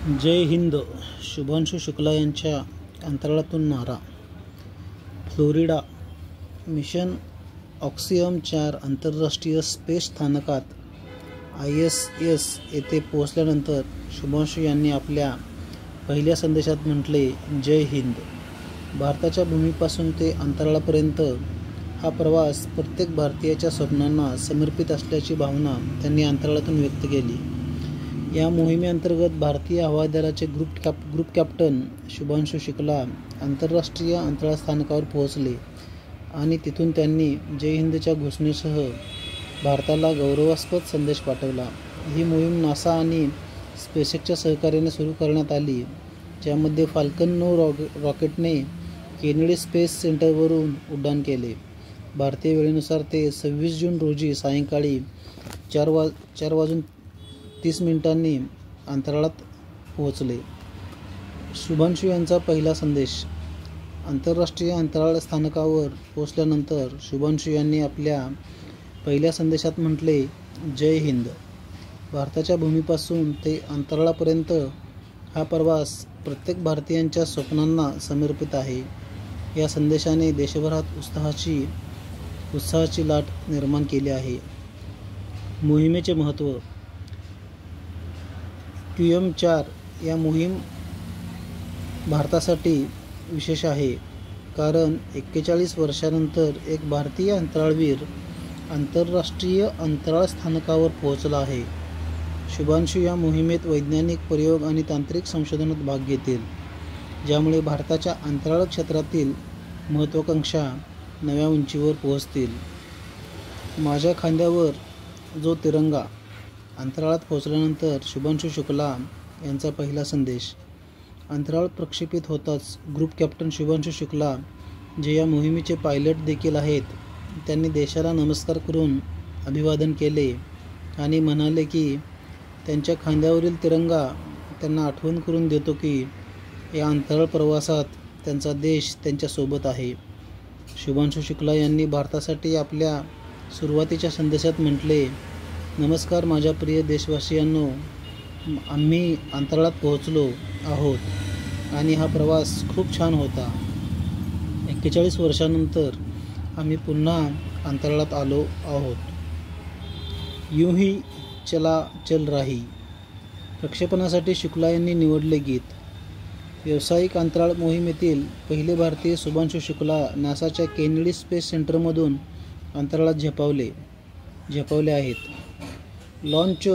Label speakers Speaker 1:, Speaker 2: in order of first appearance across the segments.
Speaker 1: जय हिंद. शुभांशु शुक्ला यांच्या अंतराळातून नारा. Florida mission ऑक्सियम 4 आंतरराष्ट्रीय स्पेस स्थानकात ISS येथे पोहोचल्यानंतर शुभांशु यांनी आपल्या पहिल्या संदेशात म्हटले, जय हिंद. भारताच्या भूमीपासून ते अंतराळापर्यंत हा प्रवास प्रत्येक भारतीयाच्या स्वप्नांना समर्पित असल्याची भावना त्यांनी अंतराळातून व्यक्त केली. या मोहिमेअंतर्गत भारतीय हवाई दलाचे ग्रुप कॅप्टन शुभांशु शुक्ला आंतरराष्ट्रीय अंतराळ स्थानकावर पोहोचले आणि तिथून त्यांनी जय हिंदच्या घोषणेसह भारताला गौरवास्पद संदेश पाठवला. ही मोहीम नासा आणि स्पेसएक्सच्या सहकार्याने सुरू करण्यात आली, ज्यामध्ये फाल्कन 9 रॉकेटने केनेडी स्पेस सेंटरवरून उड्डाण केले. भारतीय वेळेनुसार ते 26 जून रोजी सायंकाळी 4:30 अंतराळात पोहोचले. शुभांशु यांचा पहिला संदेश. आंतरराष्ट्रीय अंतराळ स्थानकावर पोहोचल्यानंतर शुभांशु यांनी आपल्या पहिल्या संदेशात म्हटले, जय हिंद. भारताच्या भूमीपासून ते अंतराळापर्यंत हा प्रवास प्रत्येक भारतीयांच्या स्वप्नांना समर्पित आहे. या संदेशाने देशभरात उत्साहाची लाट निर्माण केली आहे. मोहिमेचे महत्त्व. QM 4 या मोहीम भारतासाठी विशेष आहे, कारण 41 वर्षांनंतर एक भारतीय अंतराळवीर आंतरराष्ट्रीय अंतराळ स्थानकावर पोहोचला आहे. शुभांशु या मोहिमेत वैज्ञानिक प्रयोग आणि तांत्रिक संशोधनात भाग घेतील, ज्यामुळे भारताच्या अंतराळ क्षेत्रातील महत्त्वाकांक्षा नव्या उंचीवर पोहोचतील. माझ्या खांद्यावर जो तिरंगा. अंतराळात पोहोचल्यानंतर शुभांशु शुक्ला यांचा पहिला संदेश. अंतराळ प्रक्षेपित होताच ग्रुप कॅप्टन शुभांशु शुक्ला, जे या मोहिमेचे पायलट देखील आहेत, त्यांनी देशाला नमस्कार करून अभिवादन केले आणि म्हणाले की त्यांच्या खांद्यावरील तिरंगा त्यांना आठवण करून देतो की या अंतराळ प्रवासात त्यांचा देश त्यांच्यासोबत आहे. शुभांशु शुक्ला यांनी भारतासाठी आपल्या सुरुवातीच्या संदेशात म्हटले, नमस्कार माझ्या प्रिय देशवासियांनो. आम्ही अंतराळात पोहोचलो आहोत आणि हा प्रवास खूप छान होता. 41 वर्षांनंतर आम्ही पुन्हा अंतराळात आलो आहोत. यूं ही चल रही. प्रक्षेपणासाठी शुक्ला यांनी निवडले गीत. व्यावसायिक अंतराळ मोहिमेतील पहिले भारतीय शुभांशु शुक्ला नासाच्या केनेडी स्पेस सेंटरमधून अंतराळात झेपावले आहेत. लॉन्च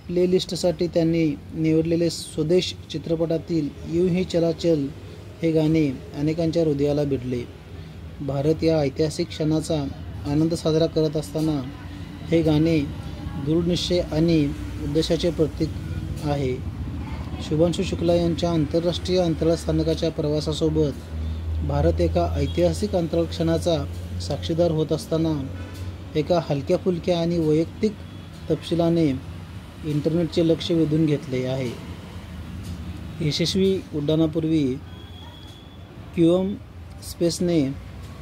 Speaker 1: प्लेलिस्टसाठी त्यांनी निवडलेले स्वदेश चित्रपटातील यूं ही चला चल हे गाणे अनेकांच्या हृदयाला भिडले. भारत या ऐतिहासिक क्षणाचा आनंद साजरा करत असताना हे गाणे दृढनिश्चय आणि उद्देशाचे प्रतीक आहे. शुभांशु शुक्ला यांच्या आंतरराष्ट्रीय अंतराळ स्थानकाच्या प्रवासासोबत भारत एका ऐतिहासिक अंतराळ क्षणाचा साक्षीदार होत असताना एका हलक्या-फुलक्या आणि वैयक्तिक तपशिलाने इंटरनेटचे लक्ष वेधून घेतले आहे. यशस्वी उड्डाणापूर्वी QM स्पेसने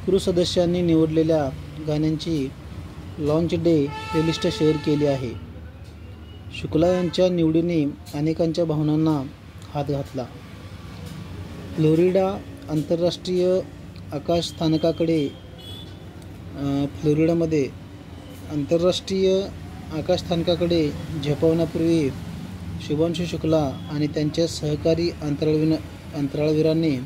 Speaker 1: क्रू सदस्यांनी निवडलेल्या गाण्यांची लॉन्च डे प्लेलिस्ट शेअर केली आहे. शुक्ला यांच्या निवडीने अनेकांच्या भावनांना हात घातला. फ्लोरिडा आंतरराष्ट्रीय आकाश स्थानकाकडे फ्लोरिडामध्ये आंतरराष्ट्रीय आकाश स्थानकाकडे झेपावण्यापूर्वी शुभांशु शुक्ला आणि त्यांच्या सहकारी अंतराळवीरांनी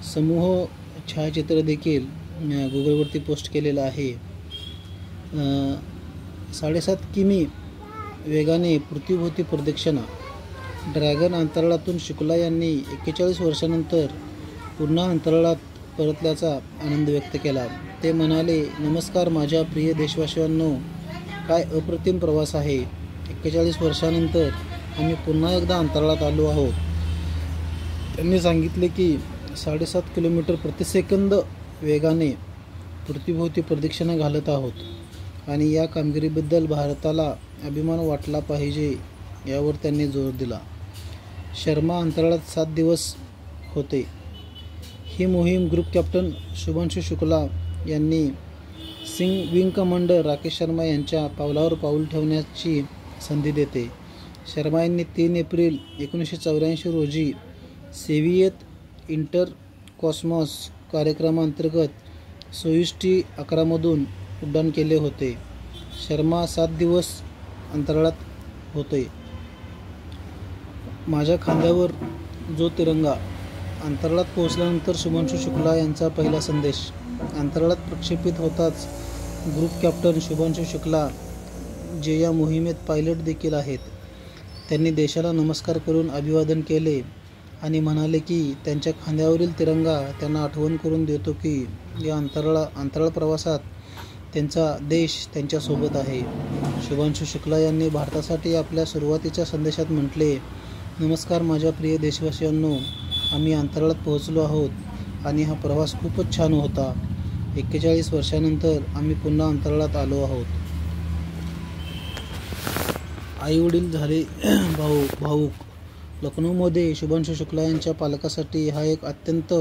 Speaker 1: समूह छायाचित्र देखील गुगलवरती पोस्ट केलेलं आहे. 7.5 किमी वेगाने पृथ्वीभोवती प्रदक्षिणा. ड्रॅगन अंतराळातून शुक्ला यांनी 41 वर्षांनंतर पुन्हा अंतराळात परतल्याचा आनंद व्यक्त केला. ते म्हणाले, नमस्कार माझ्या प्रिय देशवासियांनो. काय अप्रतिम प्रवास आहे. 41 वर्षांनंतर आम्ही पुन्हा एकदा अंतराळात आलो आहोत. त्यांनी सांगितले की 7.5 किलोमीटर प्रति सेकंद वेगाने पृथ्वीभोवती प्रदक्षिणा घालत आहोत आणि या कामगिरीबद्दल भारताला अभिमान वाटला पाहिजे, यावर त्यांनी जोर दिला. शर्मा अंतराळात 7 दिवस होते. ही मोहीम ग्रुप कॅप्टन शुभांशु शुक्ला यांनी विंग कमांडर राकेश शर्मा यांच्या पावलावर पाऊल ठेवण्याची संधी देते. शर्मा यांनी 3 एप्रिल 1984 रोजी सोव्हिएत इंटरकॉस्मॉस कार्यक्रमांतर्गत सोयुझ T-11 मधून उड्डाण केले होते. शर्मा 7 दिवस अंतराळात होते. माझ्या खांद्यावर जो तिरंगा. अंतराळात पोहोचल्यानंतर शुभांशु शुक्ला यांचा पहिला संदेश. अंतराळात प्रक्षेपित होताच ग्रुप कॅप्टन शुभांशु शुक्ला, जे या मोहिमेत पायलट देखील आहेत, त्यांनी देशाला नमस्कार करून अभिवादन केले आणि म्हणाले की त्यांच्या खांद्यावरील तिरंगा त्यांना आठवण करून देतो की या अंतराळ प्रवासात त्यांचा देश त्यांच्यासोबत आहे. शुभांशु शुक्ला यांनी भारतासाठी आपल्या सुरुवातीच्या संदेशात म्हटले, नमस्कार माझ्या प्रिय देशवासियांनो, आम्ही अंतराळात पोहोचलो आहोत आणि हा प्रवास खूपच छान होता. 41 वर्षांनंतर आम्ही पुन्हा अंतराळात आलो आहोत. आईवडील झाले भावूक. लखनौमध्ये शुभांशु शुक्ला यांच्या पालकासाठी हा एक अत्यंत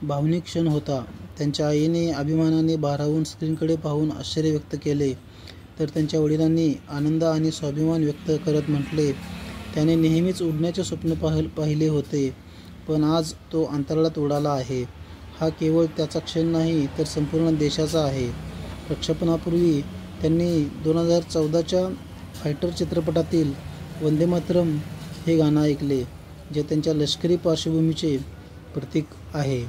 Speaker 1: भावनिक क्षण होता. त्यांच्या आईने अभिमानाने भारावून स्क्रीनकडे पाहून आश्चर्य व्यक्त केले, तर त्यांच्या वडिलांनी आनंद आणि स्वाभिमान व्यक्त करत म्हटले, त्याने नेहमीच उडण्याचे स्वप्न पाहिले होते, पण आज तो अंतराळात उडाला आहे. हा केवळ त्याचा क्षण नाही, तर संपूर्ण देशाचा आहे. प्रक्षेपणापूर्वी त्यांनी 2014च्या फायटर चित्रपटातील वंदे मातरम हे गाणं ऐकले, जे त्यांच्या लष्करी पार्श्वभूमीचे प्रतीक आहे.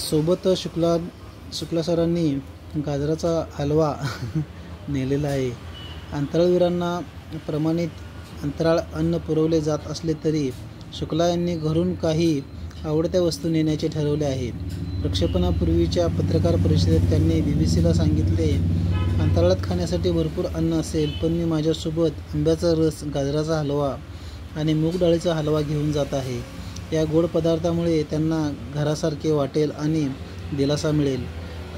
Speaker 1: सोबत शुक्ला सरांनी गाजराचा हलवा नेलेला आहे. अंतराळवीरांना प्रमाणित अंतराळ अन्न पुरवले जात असले तरी शुक्ला यांनी घरून काही आवडत्या वस्तू नेण्याचे ठरवले आहे. प्रक्षेपणापूर्वीच्या पत्रकार परिषदेत त्यांनी BBCला सांगितले, अंतराळात खाण्यासाठी भरपूर अन्न असेल, पण मी माझ्यासोबत आंब्याचा रस, गाजराचा हलवा आणि मूग डाळीचा हलवा घेऊन जात आहे. या गोड पदार्थामुळे त्यांना घरासारखे वाटेल आणि दिलासा मिळेल.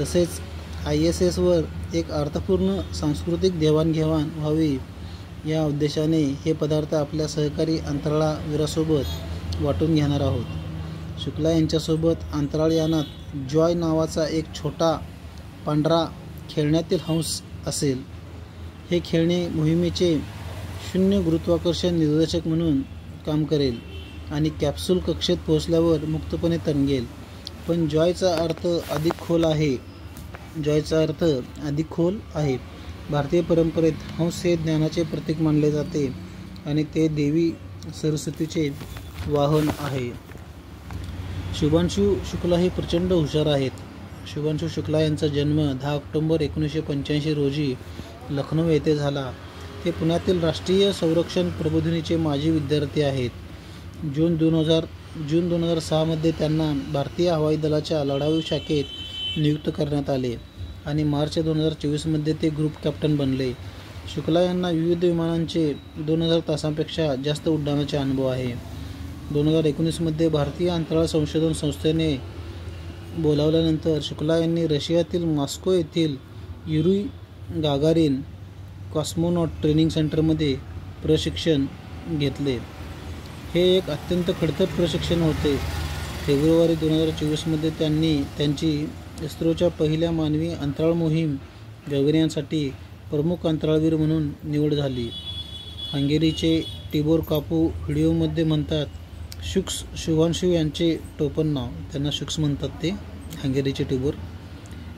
Speaker 1: तसेच ISSवर एक अर्थपूर्ण सांस्कृतिक देवाणघेवाण व्हावी या उद्देशाने हे पदार्थ आपल्या सहकारी अंतराळवीरासोबत वाटून घेणार आहोत. शुक्ला यांच्यासोबत अंतराळयानात जॉय नावाचा एक छोटा पांढरा खेळण्यातील हंस असेल. हे खेळणे मोहिमेचे शून्य गुरुत्वाकर्षण निर्देशक म्हणून काम करेल आणि कॅप्सूल कक्षेत पोहोचल्यावर मुक्तपणे तरंगेल. पण जॉयचा अर्थ अधिक खोल आहे. भारतीय परंपरेत हंस हे ज्ञानाचे प्रतीक मानले जाते आणि ते देवी सरस्वतीचे वाहन आहे. शुभांशु शुक्ला हे प्रचंड हुशार आहेत. शुभांशु शुक्ला यांचा जन्म 10 ऑक्टोबर 1985 रोजी लखनौ येथे झाला. ते पुण्यातील राष्ट्रीय संरक्षण प्रबोधिनीचे माजी विद्यार्थी आहेत. जून 2006 मध्ये त्यांना भारतीय हवाई दलाच्या लढाऊ शाखेत नियुक्त करण्यात आले आणि मार्च 2024 मध्ये ते ग्रुप कॅप्टन बनले. शुक्ला यांना विविध विमानांचे 2000 तासांपेक्षा जास्त उड्डाणाचे अनुभव आहे. 2019 मध्ये भारतीय अंतराळ संशोधन संस्थेने बोलावल्यानंतर शुक्ला यांनी रशियातील मॉस्को येथील युरी गागारिन कॉस्मोनॉट ट्रेनिंग सेंटरमध्ये प्रशिक्षण घेतले. हे एक अत्यंत खडतर प्रशिक्षण होते. फेब्रुवारी 2024 मध्ये त्यांची इस्रोच्या पहिल्या मानवी अंतराळ मोहीम गगनयानसाठी प्रमुख अंतराळवीर म्हणून निवड झाली. हंगेरीचे टिबोर कापू व्हिडिओमध्ये म्हणतात, शुभांशु यांचे टोपण नाव, त्यांना शुक्स म्हणतात ते, हंगेरीचे टिबोर.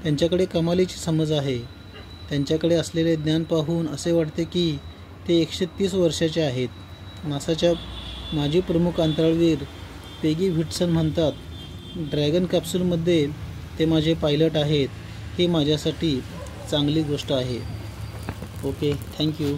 Speaker 1: त्यांच्याकडे कमालीची समज आहे. त्यांच्याकडे असलेले ज्ञान पाहून असे वाटते की ते 130 वर्षाचे आहेत. नासाच्या माजी प्रमुख अंतराळवीर पेगी व्हिटसन म्हणतात, ड्रॅगन कॅप्सूलमध्ये ते माझे पायलट आहेत. ही माझ्यासाठी चांगली गोष्ट आहे. Okay, thank you.